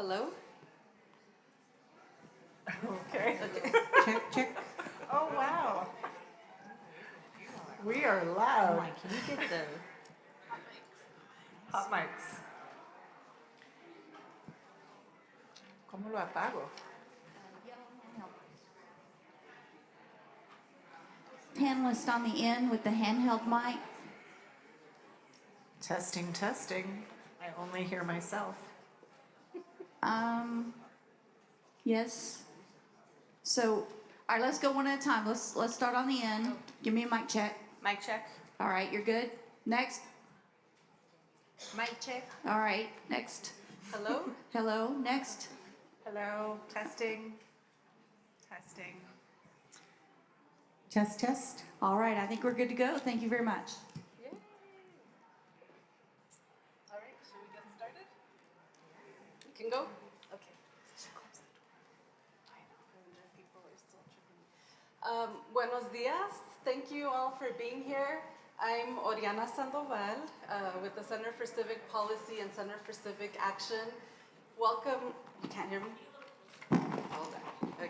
Hello? Okay. Check, check. Oh, wow. We are I'm loud. like, can you get the... Hot mics. ¿Cómo lo apago? Panelist on the end with the handheld mic. Testing, testing. I only hear myself. Yes. So, all right, let's go one at a time. Let's start on the end. Give me a mic check. Mic check. All right, you're good. Next. Mic check. All right, next. Hello? Hello. Next. Hello, testing, testing. Test, test. All right, I think we're good to go. Thank you very much. Yay. All right, should we get started? You can go? Okay. People are still tripping. Buenos dias. Thank you all for being here. I'm Oriana Sandoval with the Center for Civic Policy and Center for Civic Action. Welcome. You can't hear me? Hold on. Okay.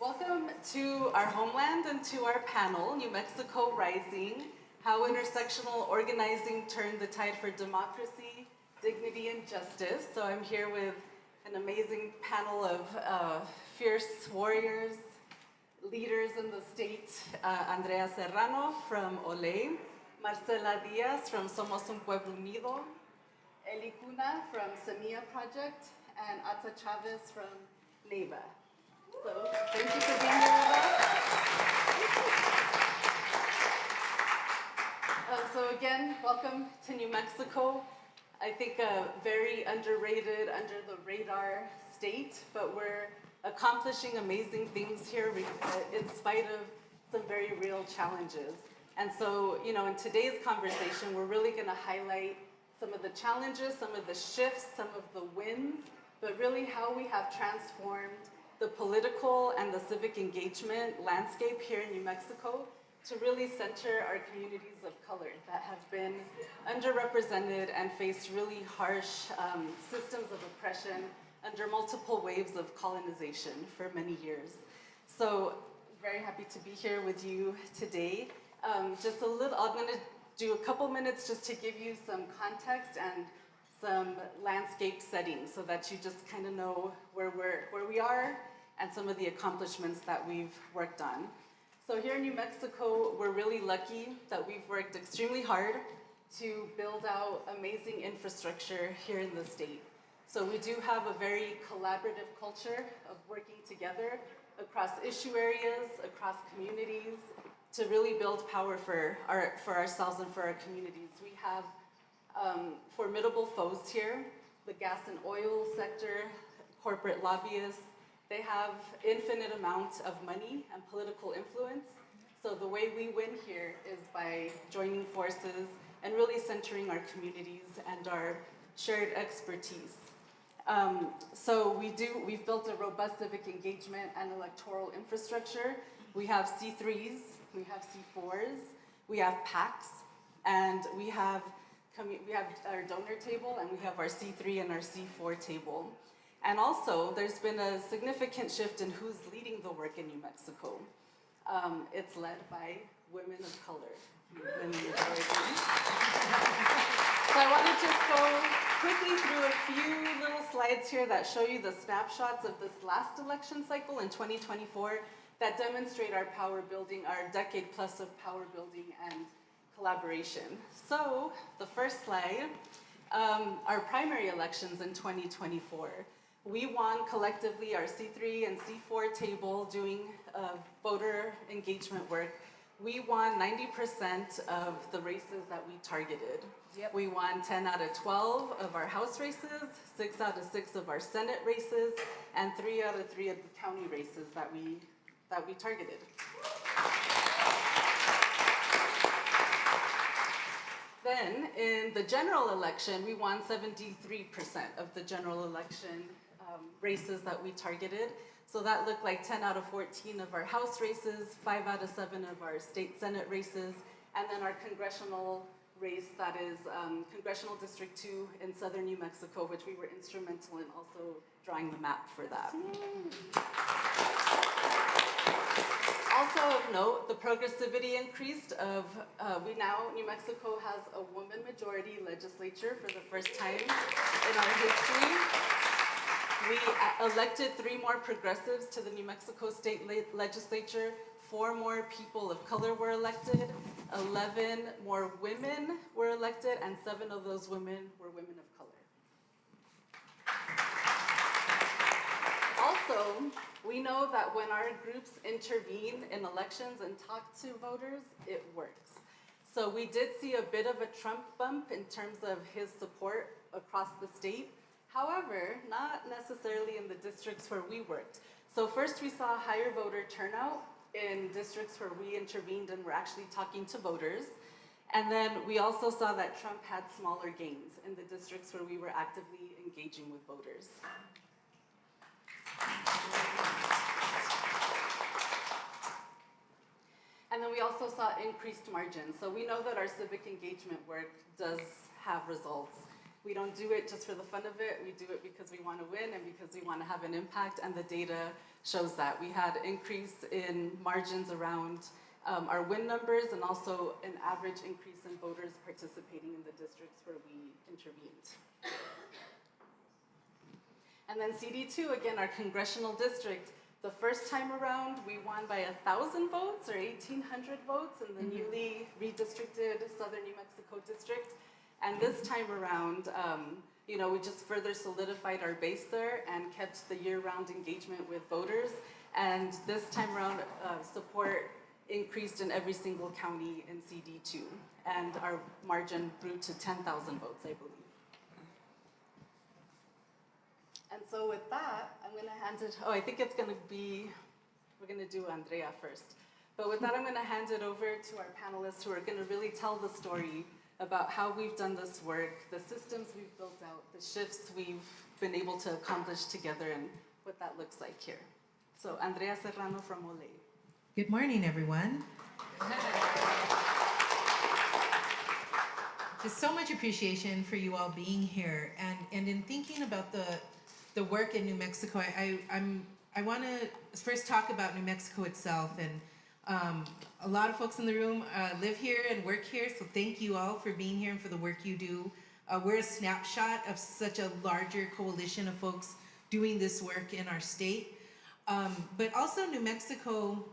Welcome to our homeland and to our panel, New Mexico Rising, How Intersectional Organizing Turned the Tide for Democracy, Dignity, and Justice. So I'm here with an amazing panel of fierce warriors, leaders in the state, Andrea Serrano from Olé, Marcela Diaz from Somos un Pueblo Unido, Eli Cuna from Semilla Project, and Ata Chavez from NEVA. So thank you for being here with us. So again, welcome to New Mexico. I think a very underrated, under the radar state, but we're accomplishing amazing things here in spite of some very real challenges. And so, in today's conversation, we're really gonna highlight some of the challenges, some of the shifts, some of the wins, but really how we have transformed the political and the civic engagement landscape here in New Mexico to really center our communities of color that have been underrepresented and faced really harsh systems of oppression under multiple waves of colonization for many years. So very happy to be here with you today. I'm gonna do a couple minutes just to give you some context and some landscape settings so that you just kind of know where we are and some of the accomplishments that we've worked on. So here in New Mexico, we're really lucky that we've worked extremely hard to build out amazing infrastructure here in the state. So we do have a very collaborative culture of working together across issue areas, across communities, to really build power for ourselves and for our communities. We have formidable foes here, the gas and oil sector, corporate lobbyists. They have infinite amounts of money and political influence. So the way we win here is by joining forces and really centering our communities and our shared expertise. So we've built a robust civic engagement and electoral infrastructure. We have C3s, we have C4s, we have PACs, and we have our donor table, and we have our C3 and our C4 table. And also, there's been a significant shift in who's leading the work in New Mexico. It's led by women of color. So I want to just go quickly through a few little slides here that show you the snapshots of this last election cycle in 2024 that demonstrate our power building, our decade plus of power building and collaboration. So the first slide, our primary elections in 2024. We won collectively our C3 and C4 table doing voter engagement work. We won 90% of the races that we targeted. Yep. We won 10 out of 12 of our House races, 6 out of 6 of our Senate races, and 3 out of 3 of the county races that we targeted. Then, in the general election, we won 73% of the general election races that we targeted. So that looked like 10 out of 14 of our House races, 5 out of 7 of our state Senate races, and then our congressional race that is Congressional District 2 in southern New Mexico, which we were instrumental in also drawing the map for that. Also of note, the progressivity increased of, New Mexico has a woman majority legislature for the first time in our history. We elected 3 more progressives to the New Mexico State Legislature, 4 more people of color were elected, 11 more women were elected, and 7 of those women were women of color. Also, we know that when our groups intervene in elections and talk to voters, it works. So we did see a bit of a Trump bump in terms of his support across the state. However, not necessarily in the districts where we worked. So first we saw higher voter turnout in districts where we intervened and were actually talking to voters. And then we also saw that Trump had smaller gains in the districts where we were actively engaging with voters. And then we also saw increased margins. So we know that our civic engagement work does have results. We don't do it just for the fun of it. We do it because we want to win and because we want to have an impact, and the data shows that. We had increase in margins around our win numbers and also an average increase in voters participating in the districts where we intervened. And then CD2, again, our congressional district, the first time around, we won by 1,000 votes or 1,800 votes in the newly redistricted Southern New Mexico district. And this time around, we just further solidified our base there and kept the year-round engagement with voters. And this time around, support increased in every single county in CD2. And our margin grew to 10,000 votes, I believe. And so with that, I'm going to hand it, I think it's going to be, we're going to do Andrea first. But with that, I'm going to hand it over to our panelists who are going to really tell the story about how we've done this work, the systems we've built out, the shifts we've been able to accomplish together, and what that looks like here. So Andrea Serrano from Ole. Good morning, everyone. Just so much appreciation for you all being here. And in thinking about the work in New Mexico, I want to first talk about New Mexico itself. And a lot of folks in the room live here and work here, so thank you all for being here and for the work you do. We're a snapshot of such a larger coalition of folks doing this work in our state. But also New Mexico,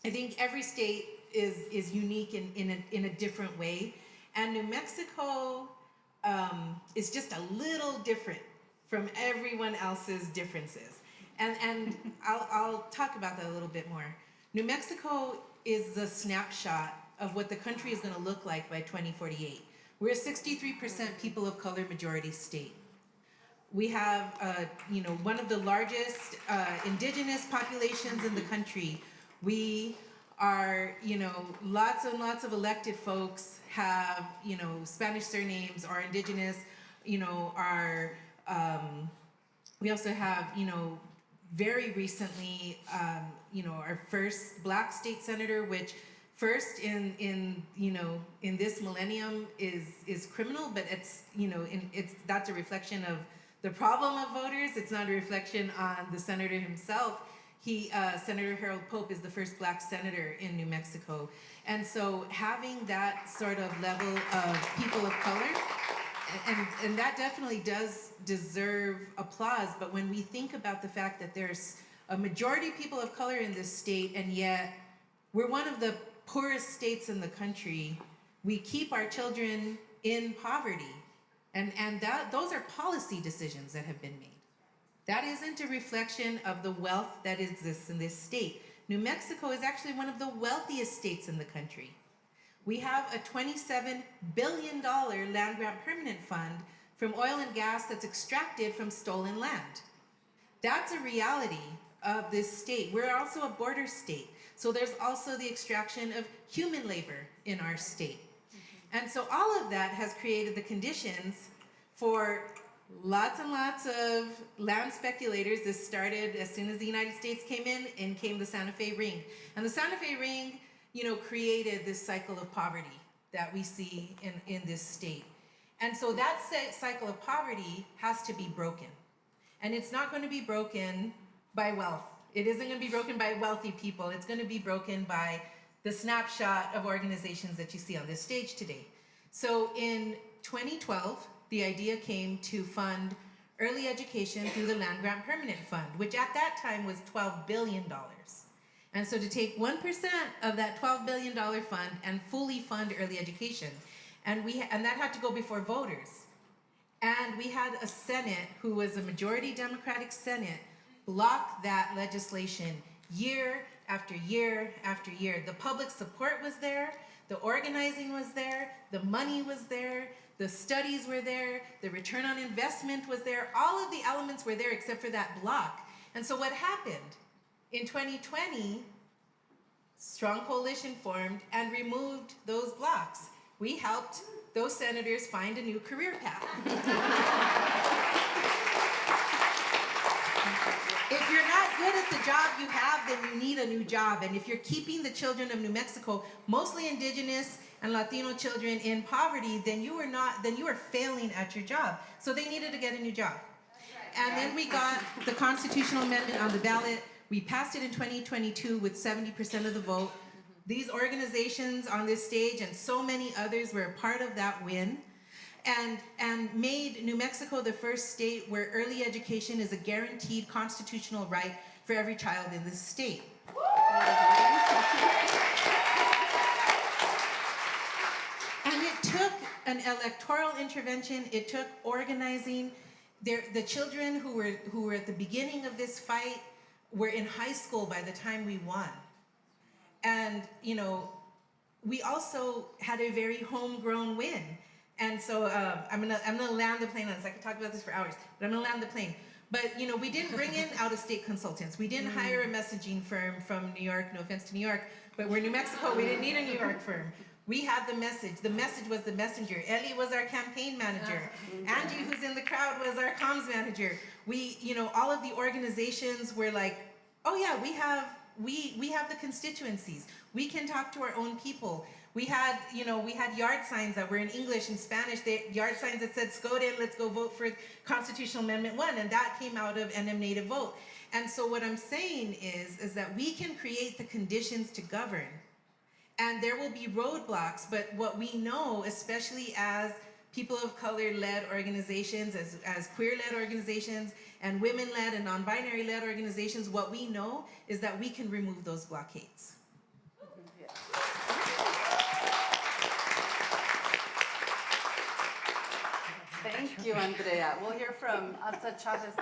I think every state is unique in a different way. And New Mexico is just a little different from everyone else's differences. And I'll talk about that a little bit more. New Mexico is a snapshot of what the country is going to look like by 2048. We're a 63% people of color majority state. We have, one of the largest indigenous populations in the country. We are, lots and lots of elected folks have, Spanish surnames, are indigenous, we also have, very recently, our first Black state senator, which first in this millennium is criminal, but it's, that's a reflection of the problem of voters. It's not a reflection on the senator himself. Senator Harold Pope is the first Black senator in New Mexico. And so having that sort of level of people of color, and that definitely does deserve applause, but when we think about the fact that there's a majority of people of color in this state, and yet we're one of the poorest states in the country, we keep our children in poverty, and those are policy decisions that have been made. That isn't a reflection of the wealth that exists in this state. New Mexico is actually one of the wealthiest states in the country. We have a $27 billion land grant permanent fund from oil and gas that's extracted from stolen land. That's a reality of this state. We're also a border state. So there's also the extraction of human labor in our state. And so all of that has created the conditions for lots and lots of land speculators. This started as soon as the United States came in came the Santa Fe Ring. And the Santa Fe Ring, created this cycle of poverty that we see in this state. And so that cycle of poverty has to be broken. And it's not going to be broken by wealth. It isn't going to be broken by wealthy people. It's going to be broken by the snapshot of organizations that you see on this stage today. So in 2012, the idea came to fund early education through the Land Grant Permanent Fund, which at that time was $12 billion. And so to take 1% of that $12 billion fund and fully fund early education, and that had to go before voters. And we had a Senate who was a majority Democratic Senate block that legislation year after year after year. The public support was there, the organizing was there, the money was there, the studies were there, the return on investment was there, all of the elements were there except for that block. And so what happened? In 2020, strong coalition formed and removed those blocks. We helped those senators find a new career path. If you're not good at the job you have, then you need a new job. And if you're keeping the children of New Mexico, mostly Indigenous and Latino children, in poverty, then you are failing at your job. So they needed to get a new job. And then we got the constitutional amendment on the ballot. We passed it in 2022 with 70% of the vote. These organizations on this stage and so many others were a part of that win, and made New Mexico the first state where early education is a guaranteed constitutional right for every child in this state. And it took an electoral intervention, it took organizing. The children who were at the beginning of this fight were in high school by the time we won. And, you know, we also had a very homegrown win. And so I'm gonna land the plane on this. I could talk about this for hours, but I'm gonna land the plane. But, you know, we didn't bring in out-of-state consultants. We didn't hire a messaging firm from New York, no offense to New York, but we're New Mexico, we didn't need a New York firm. We had the message. The message was the messenger. Ellie was our campaign manager. Angie, who's in the crowd, was our comms manager. We, you know, all of the organizations were like, oh yeah, we have the constituencies. We can talk to our own people. We had yard signs that were in English and Spanish. Yard signs that said, "Skoden, let's go vote for Constitutional Amendment 1," and that came out of NM Native Vote. And so what I'm saying is that we can create the conditions to govern. And there will be roadblocks, but what we know, especially as people of color-led organizations, as queer-led organizations, and women-led and non-binary-led organizations, what we know is that we can remove those blockades. Thank you, Andrea. We'll hear from Atza Chavez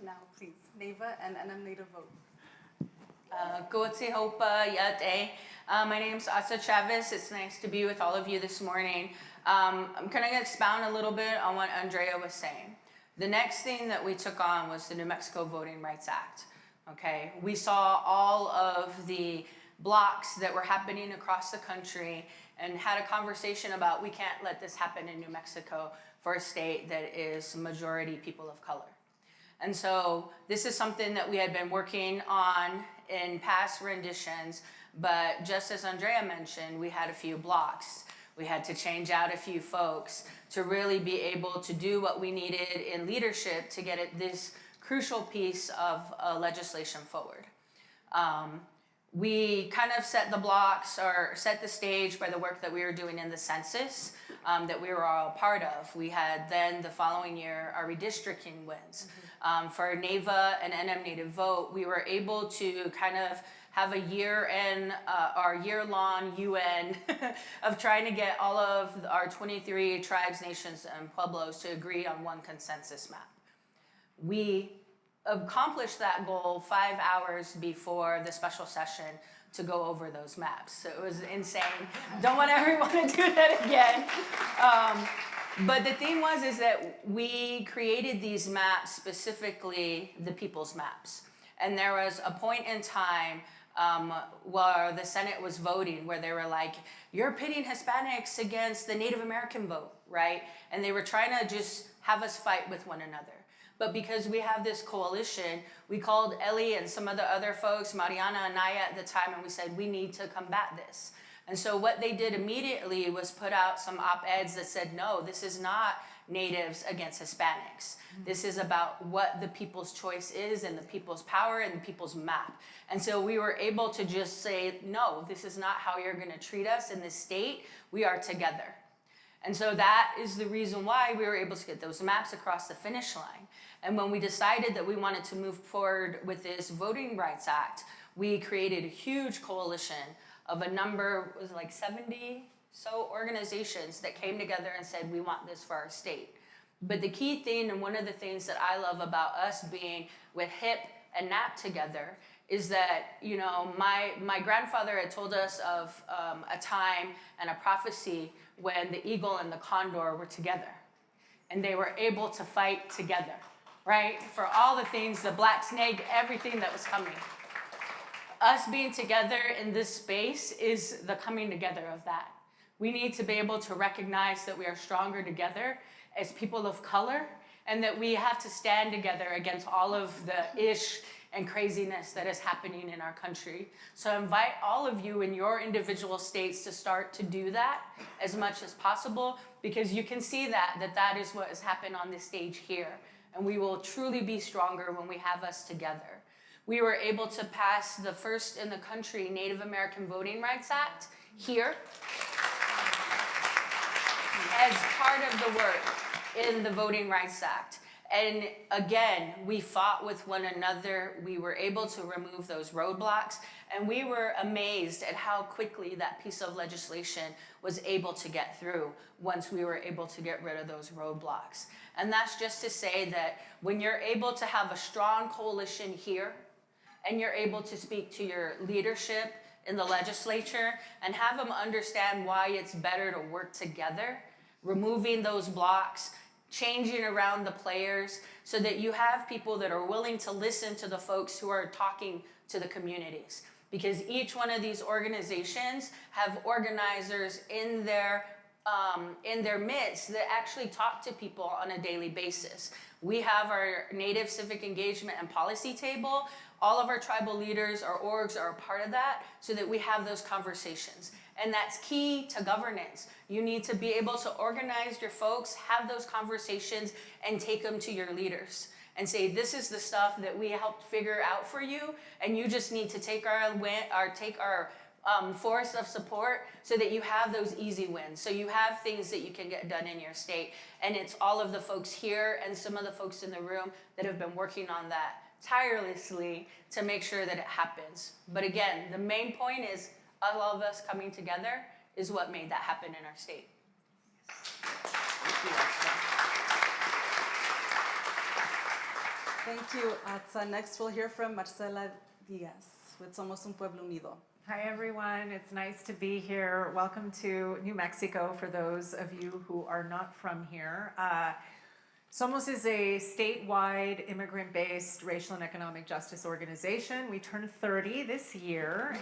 now, please. Neva and NM Native Vote. Goatse Hopa Yate. My name's Asa Chavez. It's nice to be with all of you this morning. I'm going to expound a little bit on what Andrea was saying. The next thing that we took on was the New Mexico Voting Rights Act. Okay, we saw all of the blocks that were happening across the country and had a conversation about we can't let this happen in New Mexico for a state that is majority people of color. And so this is something that we had been working on in past renditions, but just as Andrea mentioned, we had a few blocks. We had to change out a few folks to really be able to do what we needed in leadership to get this crucial piece of legislation forward. We kind of set the blocks or set the stage by the work that we were doing in the census that we were all a part of. We had then the following year our redistricting wins. For NAVA and NM Native Vote, we were able to kind of have a year in our year-long UN of trying to get all of our 23 tribes, nations, and pueblos to agree on one consensus map. We accomplished that goal 5 hours before the special session to go over those maps. So it was insane. Don't want everyone to do that again. But the thing is that we created these maps, specifically the people's maps. And there was a point in time where the Senate was voting where they were like, you're pitting Hispanics against the Native American vote, right? And they were trying to just have us fight with one another. But because we have this coalition, we called Ellie and some of the other folks, Mariana and Naya at the time, and we said, we need to combat this. And so what they did immediately was put out some op-eds that said, no, this is not natives against Hispanics. This is about what the people's choice is and the people's power and the people's map. And so we were able to just say, no, this is not how you're gonna treat us in this state. We are together. And so that is the reason why we were able to get those maps across the finish line. And when we decided that we wanted to move forward with this Voting Rights Act, we created a huge coalition of a number, was it like 70 so organizations that came together and said, we want this for our state. But the key thing, and one of the things that I love about us being with HIP and NAP together, is that, you know, my grandfather had told us of a time and a prophecy when the eagle and the condor were together. And they were able to fight together, right? For all the things, the black snake, everything that was coming. Us being together in this space is the coming together of that. We need to be able to recognize that we are stronger together as people of color, and that we have to stand together against all of the ish and craziness that is happening in our country. So I invite all of you in your individual states to start to do that as much as possible, because you can see that is what has happened on this stage here. And we will truly be stronger when we have us together. We were able to pass the first in the country Native American Voting Rights Act here as part of the work in the Voting Rights Act. And again, we fought with one another. We were able to remove those roadblocks, and we were amazed at how quickly that piece of legislation was able to get through once we were able to get rid of those roadblocks. And that's just to say that when you're able to have a strong coalition here, and you're able to speak to your leadership in the legislature and have them understand why it's better to work together, removing those blocks, changing around the players so that you have people that are willing to listen to the folks who are talking to the communities. Because each one of these organizations have organizers in their midst that actually talk to people on a daily basis. We have our Native Civic Engagement and Policy Table. All of our tribal leaders, our orgs are a part of that so that we have those conversations. And that's key to governance. You need to be able to organize your folks, have those conversations, and take them to your leaders and say, this is the stuff that we helped figure out for you, and you just need to take our force of support so that you have those easy wins. So you have things that you can get done in your state. And it's all of the folks here and some of the folks in the room that have been working on that tirelessly to make sure that it happens. But again, the main point is all of us coming together is what made that happen in our state. Thank you, Atza. Next, we'll hear from Marcela Diaz with Somos un Pueblo Unido. Hi, everyone. It's nice to be here. Welcome to New Mexico for those of you who are not from here. Somos is a statewide immigrant-based racial and economic justice organization. We turned 30 this year,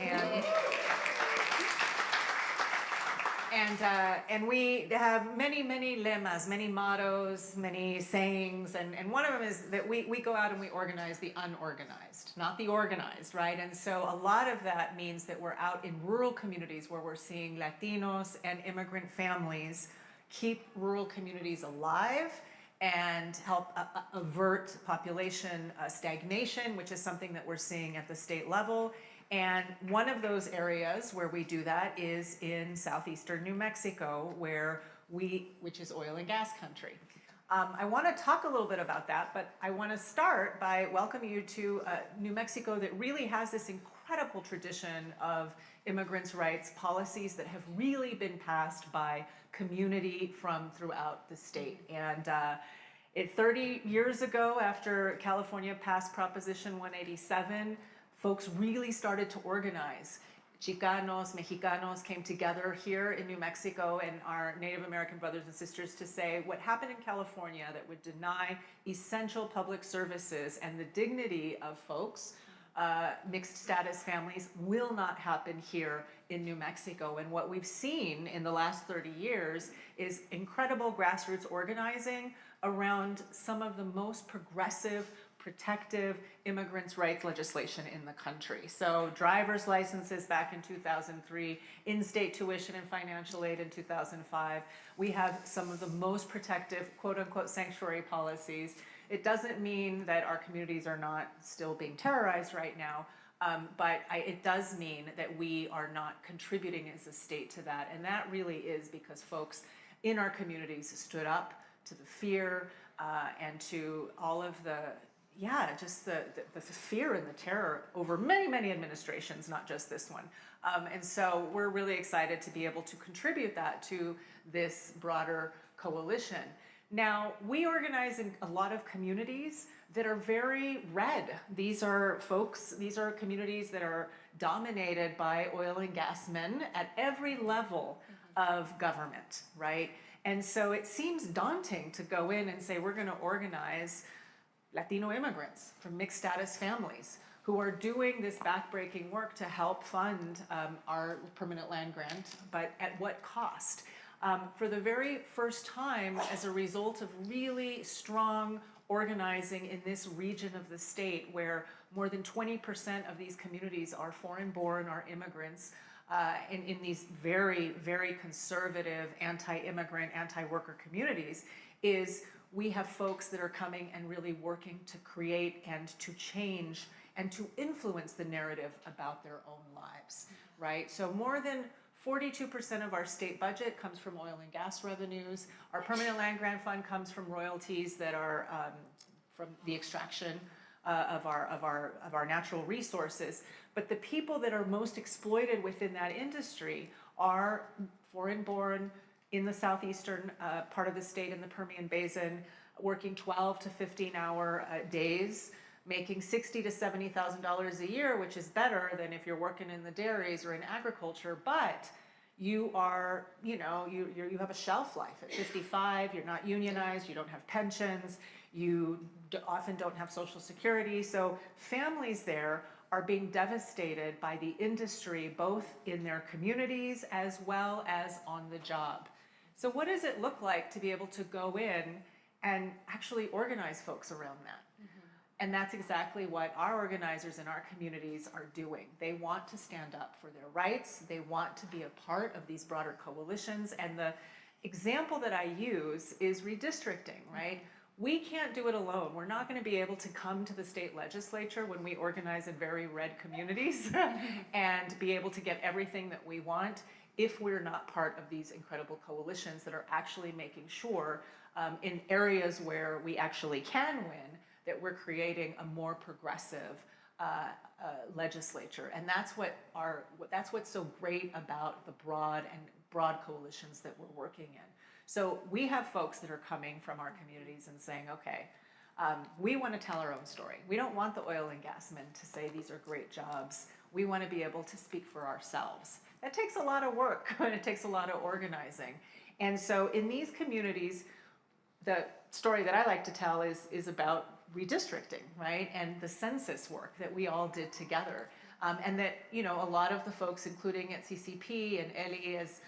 and we have many lemas, many mottos, many sayings, and one of them is that we go out and we organize the unorganized, not the organized, right? And so a lot of that means that we're out in rural communities where we're seeing Latinos and immigrant families keep rural communities alive and help avert population stagnation, which is something that we're seeing at the state level. And one of those areas where we do that is in southeastern New Mexico, which is oil and gas country. I want to talk a little bit about that, but I want to start by welcoming you to New Mexico that really has this incredible tradition of immigrants' rights policies that have really been passed by community from throughout the state. And 30 years ago, after California passed Proposition 187, folks really started to organize. Chicanos, Mexicanos came together here in New Mexico and our Native American brothers and sisters to say what happened in California that would deny essential public services and the dignity of folks, mixed status families, will not happen here in New Mexico. And what we've seen in the last 30 years is incredible grassroots organizing around some of the most progressive, protective immigrants' rights legislation in the country. So driver's licenses back in 2003, in-state tuition and financial aid in 2005. We have some of the most protective, quote-unquote, sanctuary policies. It doesn't mean that our communities are not still being terrorized right now, but it does mean that we are not contributing as a state to that. And that really is because folks in our communities stood up to the fear and to all of the, just the fear and the terror over many, many administrations, not just this one. And so we're really excited to be able to contribute that to this broader coalition. Now, we organize in a lot of communities that are very red. These are communities that are dominated by oil and gas men at every level of government, right? And so it seems daunting to go in and say, we're gonna organize Latino immigrants from mixed status families who are doing this backbreaking work to help fund our permanent land grant, but at what cost? For the very first time, as a result of really strong organizing in this region of the state where more than 20% of these communities are foreign-born, are immigrants, in these very, very conservative, anti-immigrant, anti-worker communities, is we have folks that are coming and really working to create and to change and to influence the narrative about their own lives, right? So more than 42% of our state budget comes from oil and gas revenues. Our permanent land grant fund comes from royalties that are from the extraction of our natural resources. But the people that are most exploited within that industry are foreign-born in the southeastern part of the state in the Permian Basin, working 12 to 15-hour days, making $60,000 to $70,000 a year, which is better than if you're working in the dairies or in agriculture, but you are, you have a shelf life at 55, you're not unionized, you don't have pensions, you often don't have Social Security. So families there are being devastated by the industry, both in their communities as well as on the job. So what does it look like to be able to go in and actually organize folks around that? And that's exactly what our organizers in our communities are doing. They want to stand up for their rights. They want to be a part of these broader coalitions. And the example that I use is redistricting, right? We can't do it alone. We're not going to be able to come to the state legislature when we organize in very red communities and be able to get everything that we want if we're not part of these incredible coalitions that are actually making sure in areas where we actually can win, that we're creating a more progressive legislature. And that's what's so great about the broad coalitions that we're working in. So we have folks that are coming from our communities and saying, okay, we want to tell our own story. We don't want the oil and gas men to say these are great jobs. We want to be able to speak for ourselves. That takes a lot of work and it takes a lot of organizing. And so in these communities, the story that I like to tell is about redistricting, right? And the census work that we all did together. And that, a lot of the folks, including at CCP and Eli, as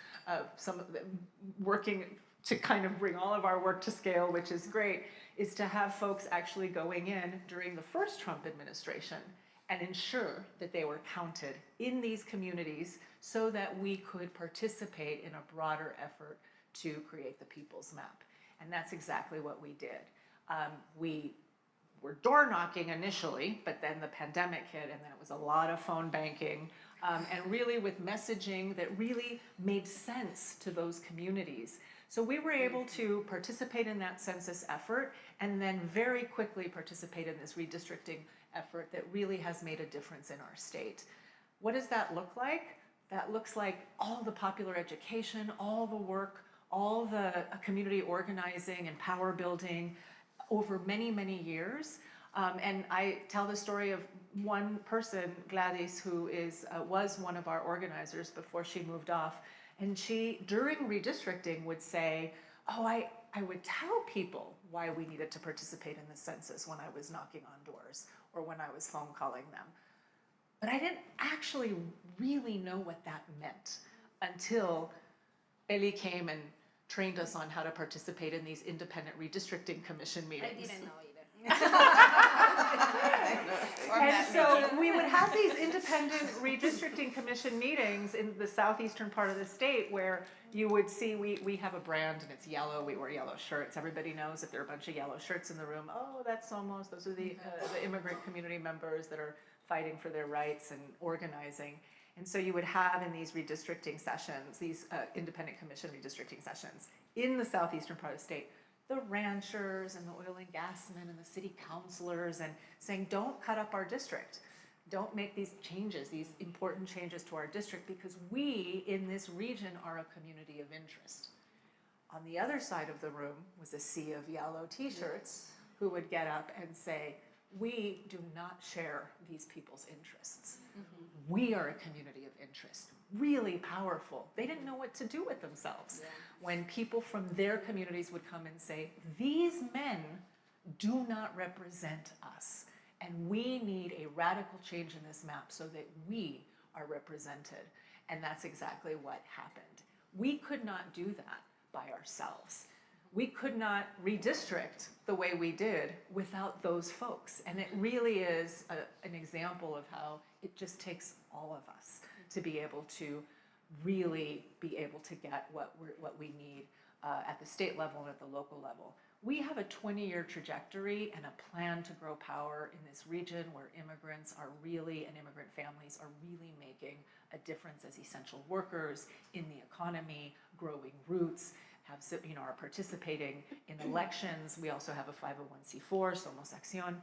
some of them working to kind of bring all of our work to scale, which is great, is to have folks actually going in during the first Trump administration and ensure that they were counted in these communities so that we could participate in a broader effort to create the People's Map. And that's exactly what we did. We were door knocking initially, but then the pandemic hit and then it was a lot of phone banking and really with messaging that really made sense to those communities. So we were able to participate in that census effort and then very quickly participate in this redistricting effort that really has made a difference in our state. What does that look like? That looks like all the popular education, all the work, all the community organizing and power building over many, many years. And I tell the story of one person, Gladys, who was one of our organizers before she moved off. And she, during redistricting, would say, oh, I would tell people why we needed to participate in the census when I was knocking on doors or when I was phone calling them. But I didn't actually really know what that meant until Eli came and trained us on how to participate in these independent redistricting commission meetings. I didn't know either. And so we would have these independent redistricting commission meetings in the southeastern part of the state where you would see we have a brand and it's yellow. We wear yellow shirts. Everybody knows if there are a bunch of yellow shirts in the room, oh, that's Somos. Those are the immigrant community members that are fighting for their rights and organizing. And so you would have in these redistricting sessions, these independent commission redistricting sessions in the southeastern part of the state, the ranchers and the oil and gas men and the city councilors and saying, don't cut up our district. Don't make these changes, these important changes to our district because we in this region are a community of interest. On the other side of the room was a sea of yellow t-shirts who would get up and say, we do not share these people's interests. We are a community of interest, really powerful. They didn't know what to do with themselves. When people from their communities would come and say, these men do not represent us, and we need a radical change in this map so that we are represented. And that's exactly what happened. We could not do that by ourselves. We could not redistrict the way we did without those folks. And it really is an example of how it just takes all of us to be able to really be able to get what we need at the state level and at the local level. We have a 20-year trajectory and a plan to grow power in this region where immigrants are really, and immigrant families are really making a difference as essential workers in the economy, growing roots, are participating in elections. We also have a 501c4, Somos Acción.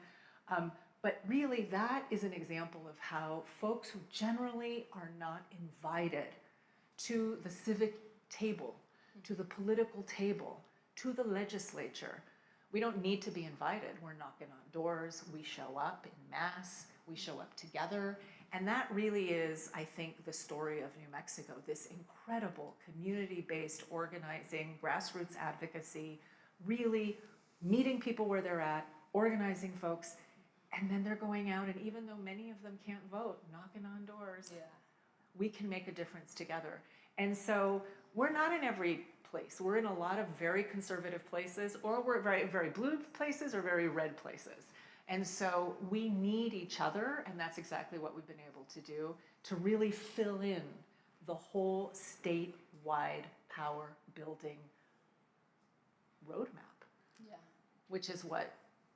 But really that is an example of how folks who generally are not invited to the civic table, to the political table, to the legislature. We don't need to be invited. We're knocking on doors. We show up in mass. We show up together. And that really is, I think, the story of New Mexico, this incredible community-based organizing, grassroots advocacy, really meeting people where they're at, organizing folks, and then they're going out, and even though many of them can't vote, knocking on doors, we can make a difference together. And so we're not in every place. We're in a lot of very conservative places, or we're very, very blue places or very red places. And so we need each other, and that's exactly what we've been able to do, to really fill in the whole statewide power building roadmap, which is what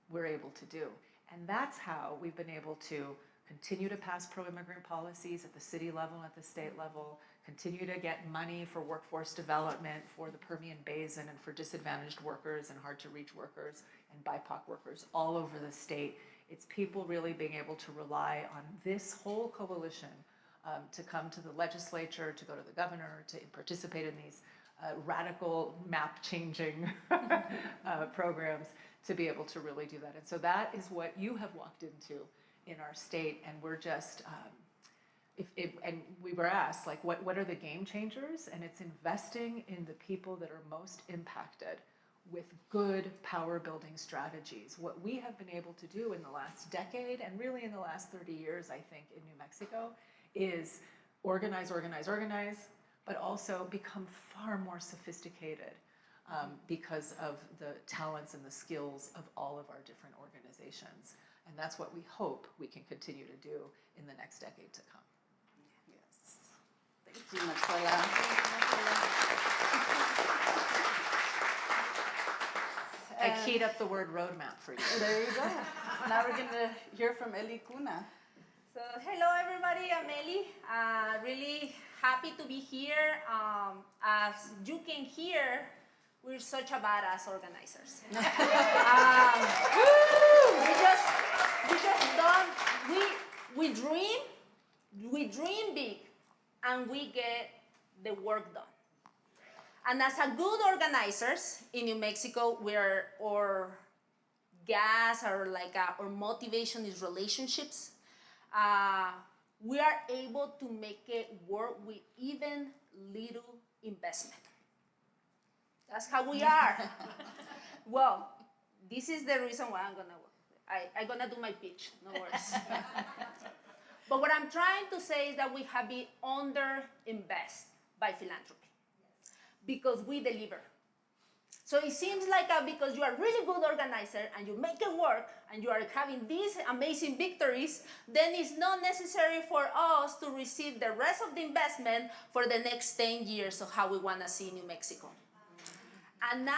we're able to do. And that's how we've been able to continue to pass pro-immigrant policies at the city level and at the state level, continue to get money for workforce development for the Permian Basin and for disadvantaged workers and hard-to-reach workers and BIPOC workers all over the state. It's people really being able to rely on this whole coalition to come to the legislature, to go to the governor, to participate in these radical map-changing programs to be able to really do that. And so that is what you have walked into in our state, and we're just, and we were asked, like, what are the game changers? And it's investing in the people that are most impacted with good power building strategies. What we have been able to do in the last decade, and really in the last 30 years, I think, in New Mexico, is organize, but also become far more sophisticated because of the talents and the skills of all of our different organizations. And that's what we hope we can continue to do in the next decade to come. Yes. Thank you, Marcela. I keyed up the word roadmap for you. There you go. Now we're going to hear from Eli Cuna. So hello everybody, I'm Eli. Really happy to be here. As you can hear, we're such a badass organizers. We dream big, and we get the work done. And as a good organizers in New Mexico, our gas, our motivation is relationships. We are able to make it work with even little investment. That's how we are. Well, this is the reason why I'm gonna do my pitch, no worries. But what I'm trying to say is that we have been under-invested by philanthropy because we deliver. So it seems like because you are a really good organizer and you make it work and you are having these amazing victories, then it's not necessary for us to receive the rest of the investment for the next 10 years of how we want to see New Mexico. And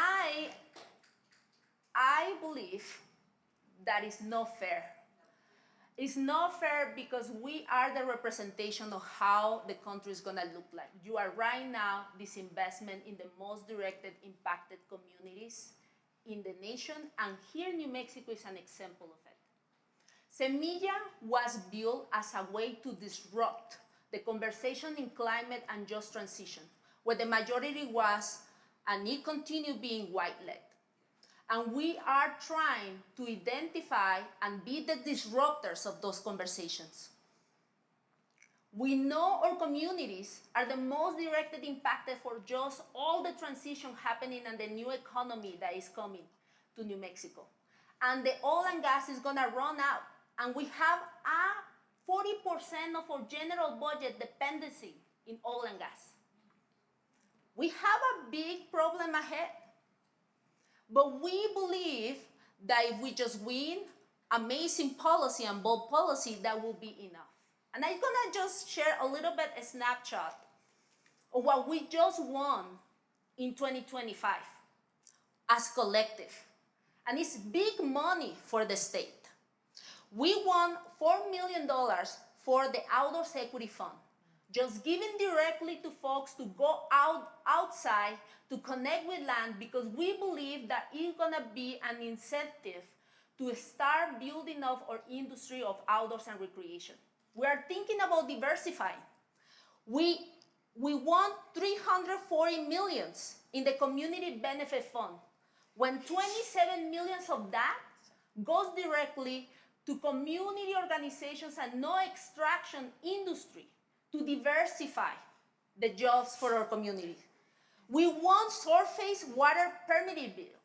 I believe that is not fair. It's not fair because we are the representation of how the country is going to look like. You are right now disinvestment in the most directed impacted communities in the nation, and here New Mexico is an example of it. Semilla was built as a way to disrupt the conversation in climate and just transition, where the majority was, and it continued being white-led. And we are trying to identify and be the disruptors of those conversations. We know our communities are the most directly impacted for just all the transition happening and the new economy that is coming to New Mexico. And the oil and gas is gonna run out. And we have a 40% of our general budget dependency in oil and gas. We have a big problem ahead. But we believe that if we just win amazing policy and bold policy, that will be enough. And I'm gonna just share a little bit a snapshot of what we just won in 2025 as collective. And it's big money for the state. We won $4 million for the Outdoors Equity Fund, just giving directly to folks to go outside to connect with land, because we believe that it's gonna be an incentive to start building up our industry of outdoors and recreation. We are thinking about diversifying. We won $340 million in the Community Benefit Fund, when $27 million of that goes directly to community organizations and no extraction industry to diversify the jobs for our community. We want surface water permitting bill.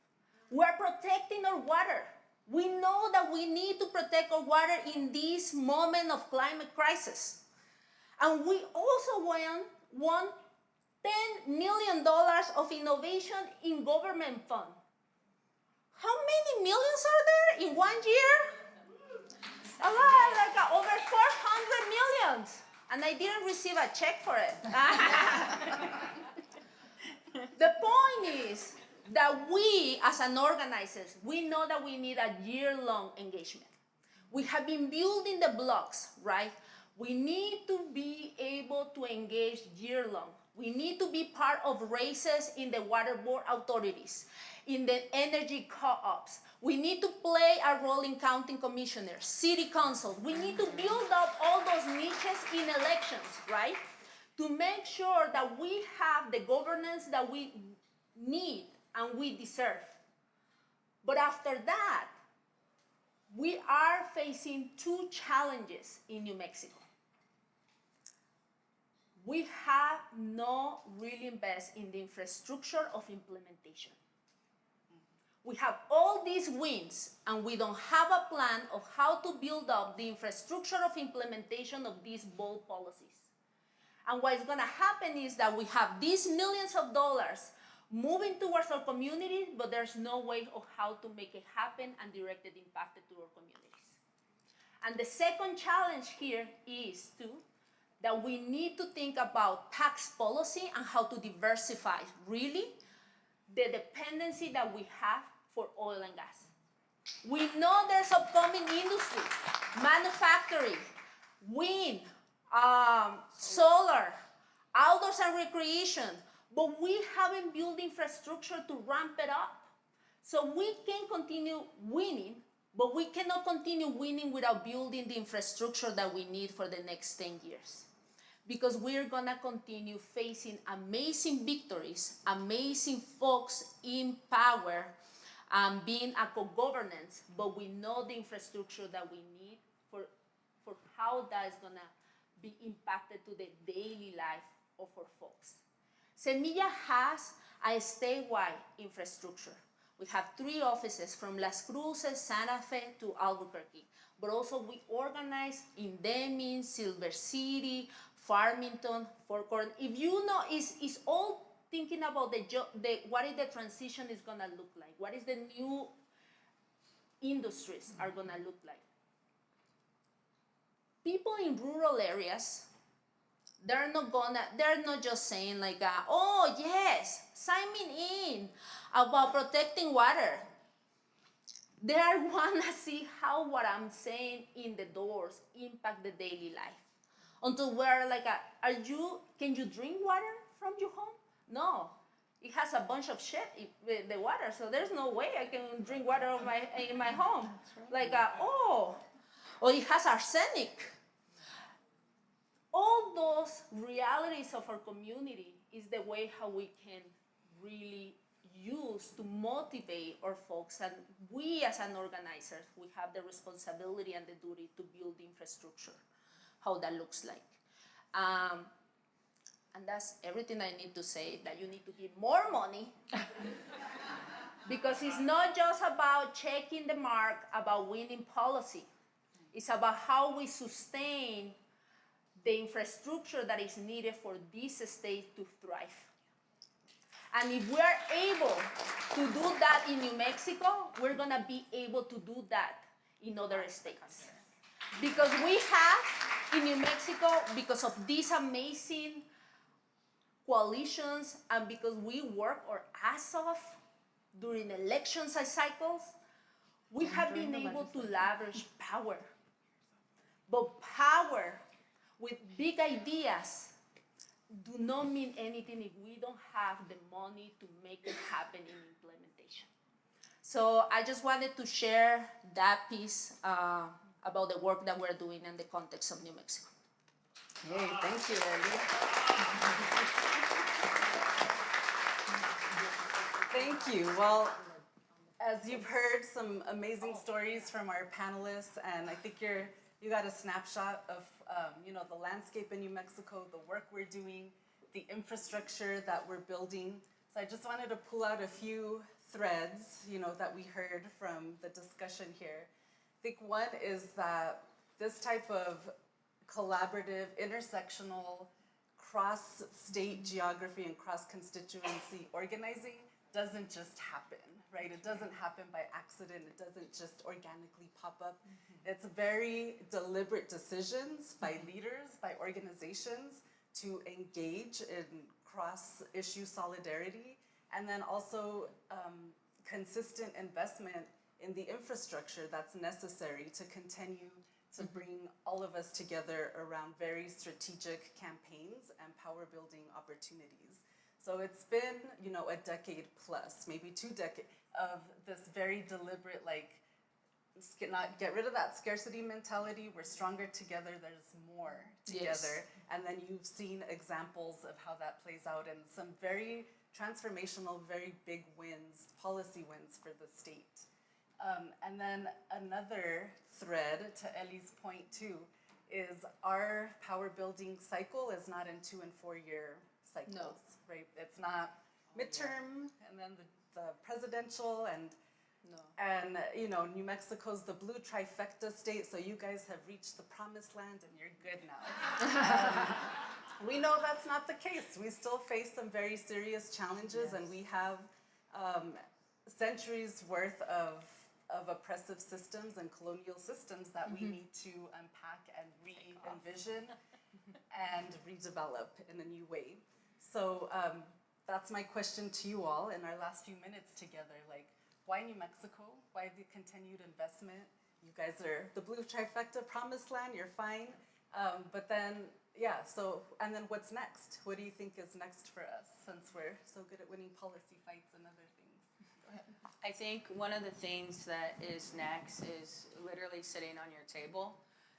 We're protecting our water. We know that we need to protect our water in this moment of climate crisis. And we also won $10 million of innovation in government fund. How many millions are there in 1 year? A lot, like over 400 millions. And I didn't receive a check for it. The point is that we, as an organizers, we know that we need a year-long engagement. We have been building the blocks, right? We need to be able to engage year-long. We need to be part of races in the water board authorities, in the energy co-ops. We need to play a role in county commissioners, city councils. We need to build up all those niches in elections, right? To make sure that we have the governance that we need and we deserve. But after that, we are facing two challenges in New Mexico. We have not really invested in the infrastructure of implementation. We have all these wins, and we don't have a plan of how to build up the infrastructure of implementation of these bold policies. And what is going to happen is that we have these millions of dollars moving towards our communities, but there's no way of how to make it happen and direct it impacted to our communities. And the second challenge here is that we need to think about tax policy and how to diversify really the dependency that we have for oil and gas. We know there's upcoming industry, manufacturing, wind, solar, outdoors and recreation, but we haven't built infrastructure to ramp it up. So we can continue winning, but we cannot continue winning without building the infrastructure that we need for the next 10 years. Because we're gonna continue facing amazing victories, amazing folks in power, being a co-governance, but we know the infrastructure that we need for how that is gonna be impacted to the daily life of our folks. Semilla has a statewide infrastructure. We have 3 offices from Las Cruces, Santa Fe to Albuquerque, but also we organize in Deming, Silver City, Farmington, Fort Collins. If you know, it's all thinking about what is the transition is gonna look like, what is the new industries are gonna look like. People in rural areas, they're not just saying like, oh yes, sign me in about protecting water. They wanna see how what I'm saying in the doors impact the daily life. Until we're like, can you drink water from your home? No, it has a bunch of shit in the water, so there's no way I can drink water in my home. Like, or it has arsenic. All those realities of our community is the way how we can really use to motivate our folks, and we as an organizer, we have the responsibility and the duty to build infrastructure, how that looks like. And that's everything I need to say, that you need to give more money because it's not just about checking the mark about winning policy. It's about how we sustain the infrastructure that is needed for this state to thrive. And if we're able to do that in New Mexico, we're gonna be able to do that in other states. Because we have in New Mexico, because of these amazing coalitions and because we work our ass off during election cycles, we have been able to leverage power. But power with big ideas do not mean anything if we don't have the money to make it happen in implementation. So I just wanted to share that piece about the work that we're doing in the context of New Mexico. Hey, thank you, Ellie. Thank you. Well, as you've heard some amazing stories from our panelists, and I think you got a snapshot of the landscape in New Mexico, the work we're doing, the infrastructure that we're building. So I just wanted to pull out a few threads, that we heard from the discussion here. I think one is that this type of collaborative, intersectional, cross-state geography and cross-constituency organizing doesn't just happen, right? It doesn't happen by accident. It doesn't just organically pop up. It's very deliberate decisions by leaders, by organizations to engage in cross-issue solidarity, and then also consistent investment in the infrastructure that's necessary to continue to bring all of us together around very strategic campaigns and power building opportunities. So it's been, a decade plus, maybe 2 decades of this very deliberate, not get rid of that scarcity mentality. We're stronger together. There's more together. Yes. And then you've seen examples of how that plays out and some very transformational, very big wins, policy wins for the state. And then another thread to Ellie's point too is our power building cycle is not in 2 and 4 year cycles, right? It's not midterm and then the presidential and New Mexico's the blue trifecta state, so you guys have reached the promised land and you're good now. We know that's not the case. We still face some very serious challenges, and we have centuries worth of oppressive systems and colonial systems that we need to unpack and re-envision and redevelop in a new way. So that's my question to you all in our last few minutes together. Why New Mexico? Why the continued investment? You guys are the blue trifecta, promised land, you're fine. But then, and then what's next? What do you think is next for us, since we're so good at winning policy fights and other things? Go ahead. I think one of the things that is next is literally sitting on your table.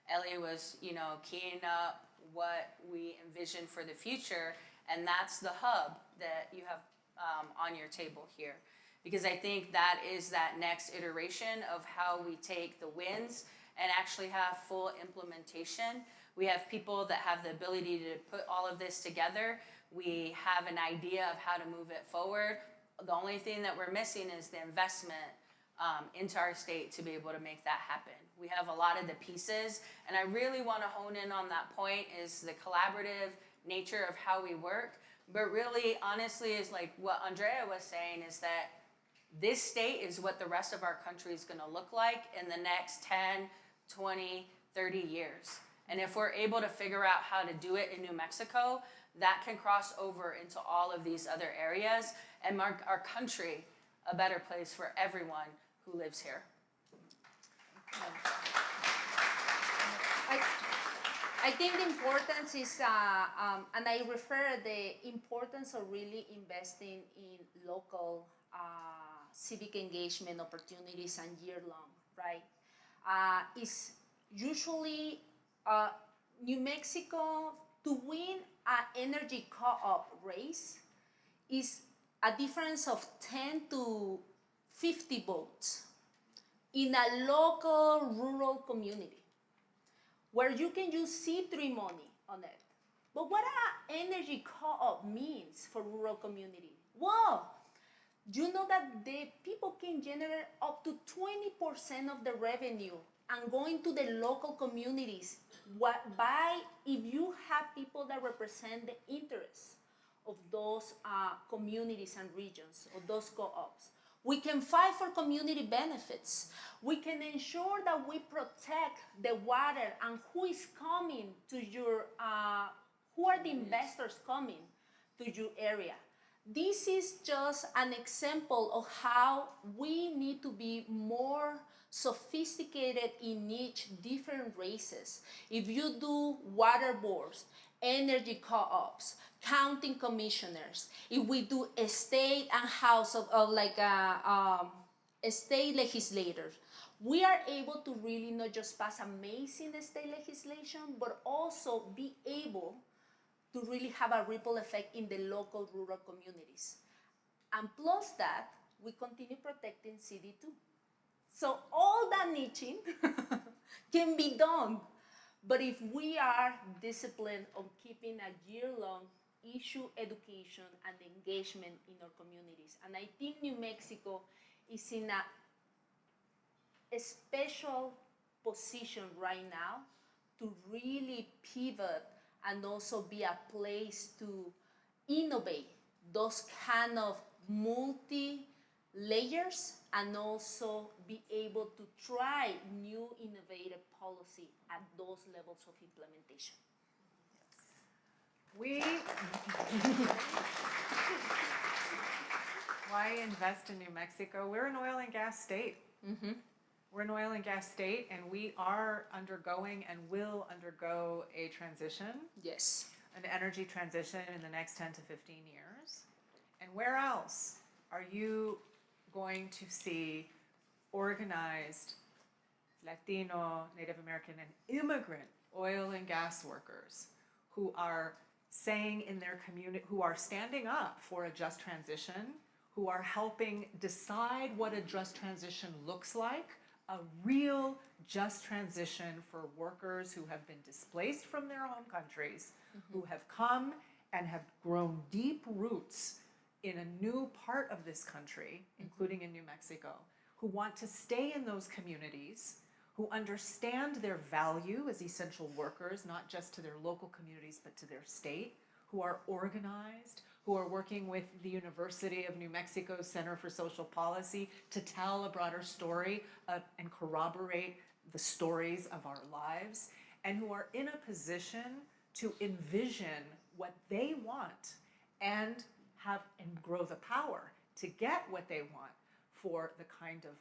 Ellie was, keying up what we envision for the future, and that's the hub that you have on your table here. Because I think that is that next iteration of how we take the wins and actually have full implementation. We have people that have the ability to put all of this together. We have an idea of how to move it forward. The only thing that we're missing is the investment into our state to be able to make that happen. We have a lot of the pieces, and I really want to hone in on that point is the collaborative nature of how we work, But really, honestly, is like what Andrea was saying is that this state is what the rest of our country is going to look like in the next 10, 20, 30 years. And if we're able to figure out how to do it in New Mexico, that can cross over into all of these other areas and make our country a better place for everyone who lives here. I think the importance is, and I refer the importance of really investing in local civic engagement opportunities and year-long, right? Is usually New Mexico, to win an energy co-op race is a difference of 10 to 50 votes in a local rural community where you can use C3 money on it. But what an energy co-op means for rural community? Well, you know that the people can generate up to 20% of the revenue and going to the local communities if you have people that represent the interests of those communities and regions, of those co-ops. We can fight for community benefits. We can ensure that we protect the water and who is coming to your, who are the investors coming to your area. This is just an example of how we need to be more sophisticated in each different races. If you do water boards, energy co-ops, county commissioners, if we do a state and house of state legislators, we are able to really not just pass amazing state legislation, but also be able to really have a ripple effect in the local rural communities. And plus that, we continue protecting CD2. So all that niching can be done. But if we are disciplined on keeping a year-long issue education and engagement in our communities, and I think New Mexico is in a special position right now to really pivot and also be a place to innovate those kind of multi-layers and also be able to try new innovative policy at those levels of implementation. Why invest in New Mexico? We're an oil and gas state. Mm-hmm. We're an oil and gas state, and we are undergoing and will undergo a transition, Yes. an energy transition in the next 10 to 15 years. And where else are you going to see organized Latino, Native American, and immigrant oil and gas workers who are saying in their community, who are standing up for a just transition, who are helping decide what a just transition looks like, a real just transition for workers who have been displaced from their home countries, who have come and have grown deep roots in a new part of this country, including in New Mexico, who want to stay in those communities, who understand their value as essential workers, not just to their local communities, but to their state, who are organized, who are working with the University of New Mexico's Center for Social Policy to tell a broader story and corroborate the stories of our lives, and who are in a position to envision what they want and grow the power to get what they want for the kind of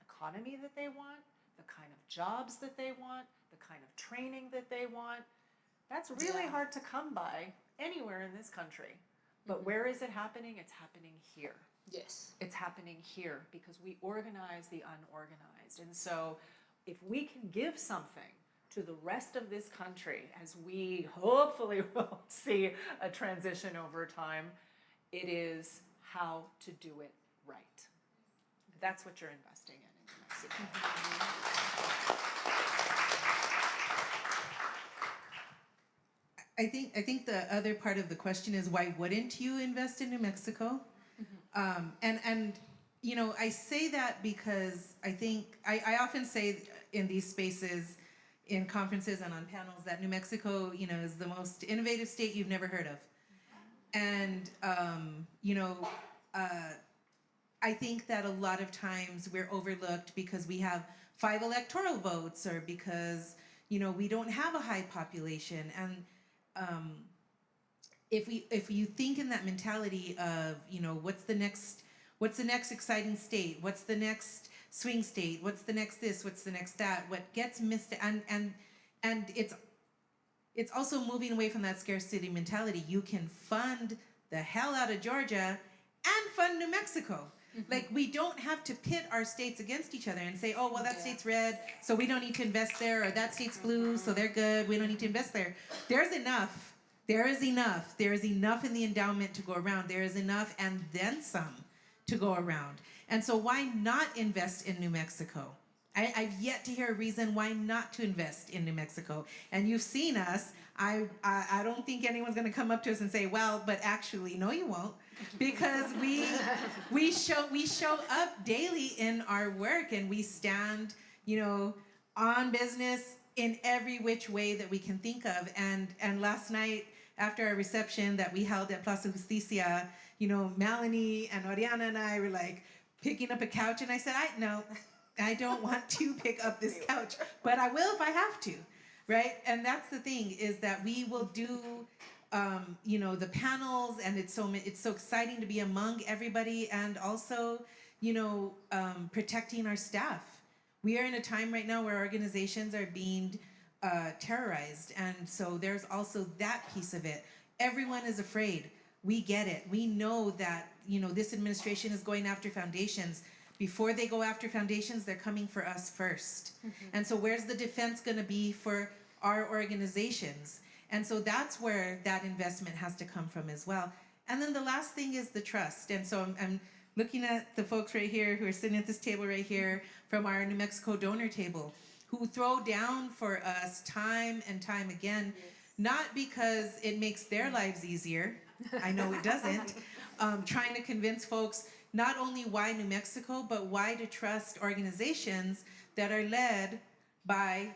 economy that they want, the kind of jobs that they want, the kind of training that they want. That's really hard to come by anywhere in this country. But where is it happening? It's happening here. Yes. It's happening here because we organize the unorganized. And so if we can give something to the rest of this country, as we hopefully will see a transition over time, it is how to do it right. That's what you're investing in New Mexico. I think the other part of the question is, why wouldn't you invest in New Mexico? And you know, I say that because I think I often say in these spaces, in conferences and on panels, that New Mexico, you know, is the most innovative state you've never heard of. And, I think that a lot of times we're overlooked because we have 5 electoral votes or because, we don't have a high population. And if you think in that mentality of, what's the next exciting state? What's the next swing state? What's the next this? What's the next that? What gets missed, and it's also moving away from that scarcity mentality. You can fund the hell out of Georgia and fund New Mexico. Like, we don't have to pit our states against each other and say, oh, well, that state's red, so we don't need to invest there, or that state's blue, so they're good, we don't need to invest there. There's enough. There is enough. There is enough in the endowment to go around. There is enough and then some to go around. And so why not invest in New Mexico? I've yet to hear a reason why not to invest in New Mexico. And you've seen us. I don't think anyone's going to come up to us and say, well, but actually, no, you won't. Because we show up daily in our work, and we stand, on business in every which way that we can think of. And last night, after our reception that we held at Plaza Justicia, Melanie and Oriana and I were like picking up a couch, and I said, no, I don't want to pick up this couch, but I will if I have to, right? And that's the thing, is that we will do, the panels, and it's so exciting to be among everybody, and also, protecting our staff. We are in a time right now where organizations are being terrorized, and so there's also that piece of it. Everyone is afraid. We get it. We know that, this administration is going after foundations. Before they go after foundations, they're coming for us first. And so where's the defense going to be for our organizations? And so that's where that investment has to come from as well. And then the last thing is the trust. And so I'm looking at the folks right here who are sitting at this table right here from our New Mexico donor table, who throw down for us time and time again, not because it makes their lives easier. I know it doesn't. Trying to convince folks not only why New Mexico, but why to trust organizations that are led by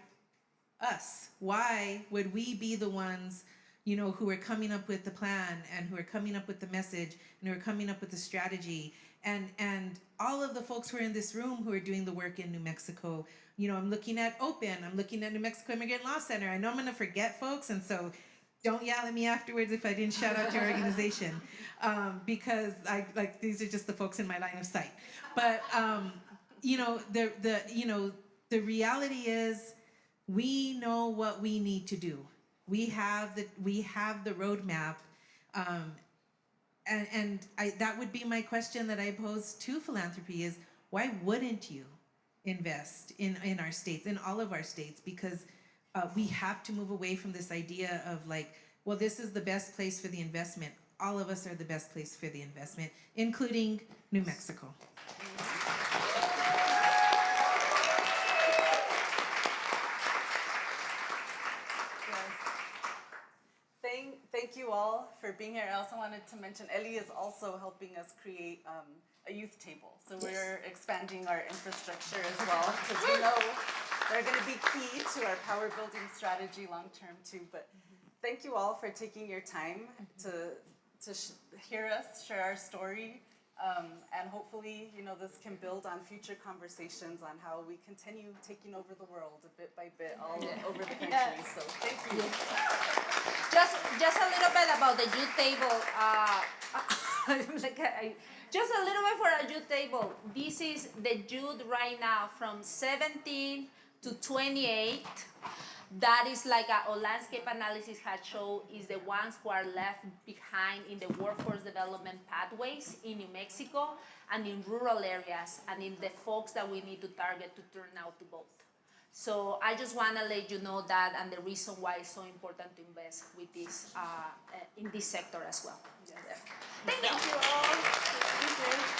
us. Why would we be the ones, who are coming up with the plan, and who are coming up with the message, and who are coming up with the strategy, and all of the folks who are in this room who are doing the work in New Mexico. I'm looking at OPEN, I'm looking at New Mexico Immigrant Law Center. I know I'm going to forget folks, and so don't yell at me afterwards if I didn't shout out your organization, because these are just the folks in my line of sight. But the reality is, we know what we need to do. We have the roadmap, and that would be my question that I pose to philanthropy is, why wouldn't you invest in our states, in all of our states? Because we have to move away from this idea of well, this is the best place for the investment. All of us are the best place for the investment, including New Mexico. Thank you all for being here. I also wanted to mention Ellie is also helping us create a youth table. So we're expanding our infrastructure as well, because we know they're going to be key to our power building strategy long term too. But thank you all for taking your time to hear us share our story, and hopefully this can build on future conversations on how we continue taking over the world bit by bit all over the country. So thank you. Just a little bit about the youth table. Just a little bit for a youth table. This is the youth right now from 17 to 28. That is like a landscape analysis has shown is the ones who are left behind in the workforce development pathways in New Mexico and in rural areas, and in the folks that we need to target to turn out to vote. So I just want to let you know that, and the reason why it's so important to invest with this in this sector as well. Thank you all. Thank you.